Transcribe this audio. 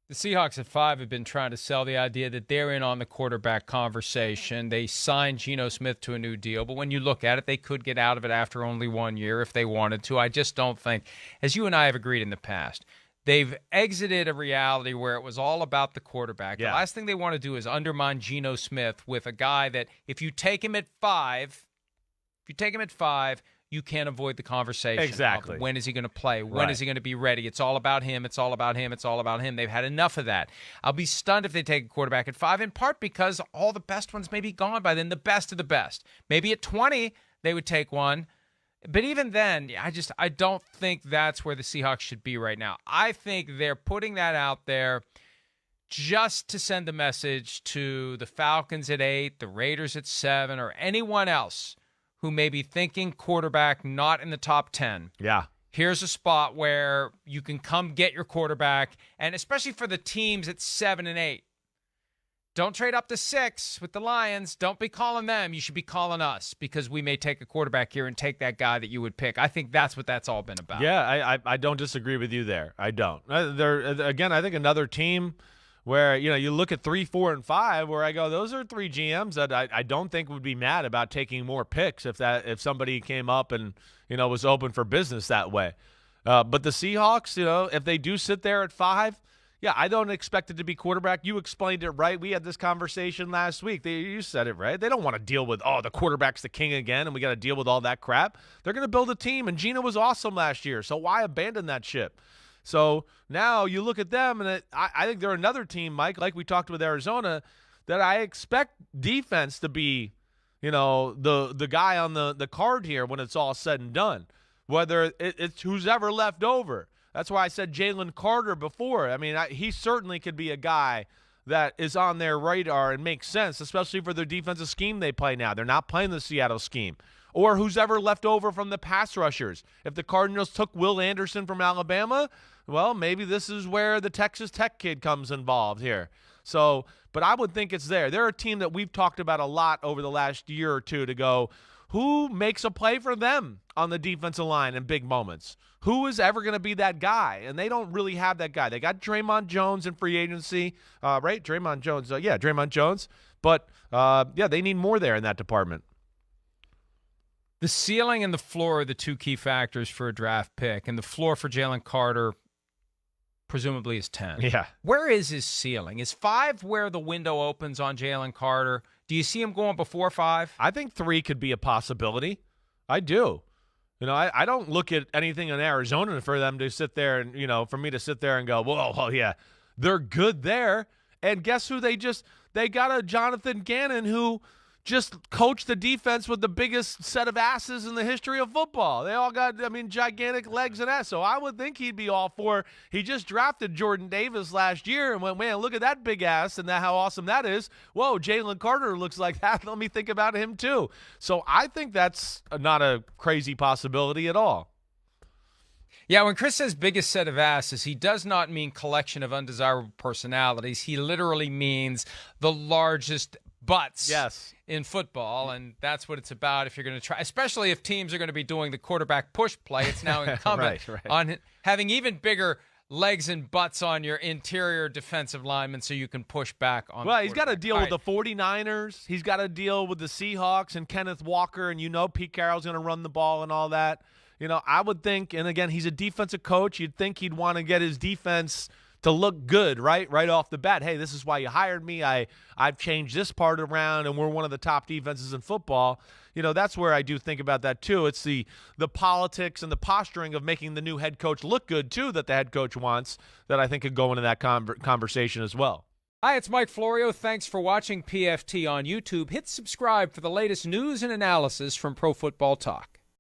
The Seahawks at 5 have been trying to sell the idea that they're in on the quarterback conversation. They signed Geno Smith to a new deal, but when you look at it, they could get out of it after only 1 year if they wanted to. I just don't think, as you and I have agreed in the past, they've exited a reality where it was all about the quarterback. Yeah. The last thing they want to do is undermine Geno Smith with a guy that if you take him at 5, you can't avoid the conversation. Exactly. When is he going to play? When is he going to be ready? It's all about him. It's all about him. It's all about him. They've had enough of that. I'll be stunned if they take a quarterback at 5, in part because all the best ones may be gone by then, the best of the best. Maybe at 20, they would take one. But even then, I don't think that's where the Seahawks should be right now. I think they're putting that out there just to send a message to the Falcons at 8, the Raiders at 7, or anyone else who may be thinking quarterback not in the top 10. Yeah. Here's a spot where you can come get your quarterback, and especially for the teams at 7 and 8. Don't trade up to 6 with the Lions. Don't be calling them. You should be calling us because we may take a quarterback here and take that guy that you would pick. I think that's what that's all been about. Yeah, I don't disagree with you there. I don't. Again, I think another team where, you look at 3, 4, and 5, where I go, those are 3 GMs that I don't think would be mad about taking more picks if somebody came up and, was open for business that way. But the Seahawks, if they do sit there at 5, yeah, I don't expect it to be quarterback. You explained it right. We had this conversation last week. You said it right. They don't want to deal with, the quarterback's the king again, and we got to deal with all that crap. They're going to build a team, and Geno was awesome last year, so why abandon that ship? So now you look at them, and I think they're another team, Mike, like we talked with Arizona, that I expect defense to be, the guy on the card here when it's all said and done, whether it's who's ever left over. That's why I said Jalen Carter before. I mean, he certainly could be a guy that is on their radar and makes sense, especially for their defensive scheme they play now. They're not playing the Seattle scheme. Or who's ever left over from the pass rushers. If the Cardinals took Will Anderson from Alabama, well, maybe this is where the Texas Tech kid comes involved here. So, but I would think it's there. They're a team that we've talked about a lot over the last year or two to go, who makes a play for them on the defensive line in big moments? Who is ever going to be that guy? And they don't really have that guy. They got Draymond Jones in free agency, right? Draymond Jones. Draymond Jones. But, they need more there in that department. The ceiling and the floor are the 2 key factors for a draft pick, and the floor for Jalen Carter presumably is 10. Yeah. Where is his ceiling? Is 5 where the window opens on Jalen Carter? Do you see him going before 5? I think 3 could be a possibility. I do. I don't look at anything in Arizona for them to sit there and, for me to sit there and go, well, yeah, they're good there. And guess who they got a Jonathan Gannon who just coached the defense with the biggest set of asses in the history of football. They all got, gigantic legs and ass. So I would think he'd be all for. He just drafted Jordan Davis last year and went, man, look at that big ass and how awesome that is. Whoa, Jalen Carter looks like that. Let me think about him too. So I think that's not a crazy possibility at all. Yeah, when Chris says biggest set of asses, he does not mean collection of undesirable personalities. He literally means the largest butts in football, and that's what it's about if you're going to try, especially if teams are going to be doing the quarterback push play. It's now incumbent on having even bigger legs and butts on your interior defensive linemen so you can push back on Well, he's got to deal with the 49ers. He's got to deal with the Seahawks and Kenneth Walker, and Pete Carroll's going to run the ball and all that. I would think, and again, he's a defensive coach. You'd think he'd want to get his defense to look good, right off the bat. Hey, this is why you hired me. I've changed this part around, and we're one of the top defenses in football. That's where I do think about that too. It's the politics and the posturing of making the new head coach look good too that the head coach wants that I think could go into that conversation as well. Hi, it's Mike Florio. Thanks for watching PFT on YouTube. Hit subscribe for the latest news and analysis from Pro Football Talk.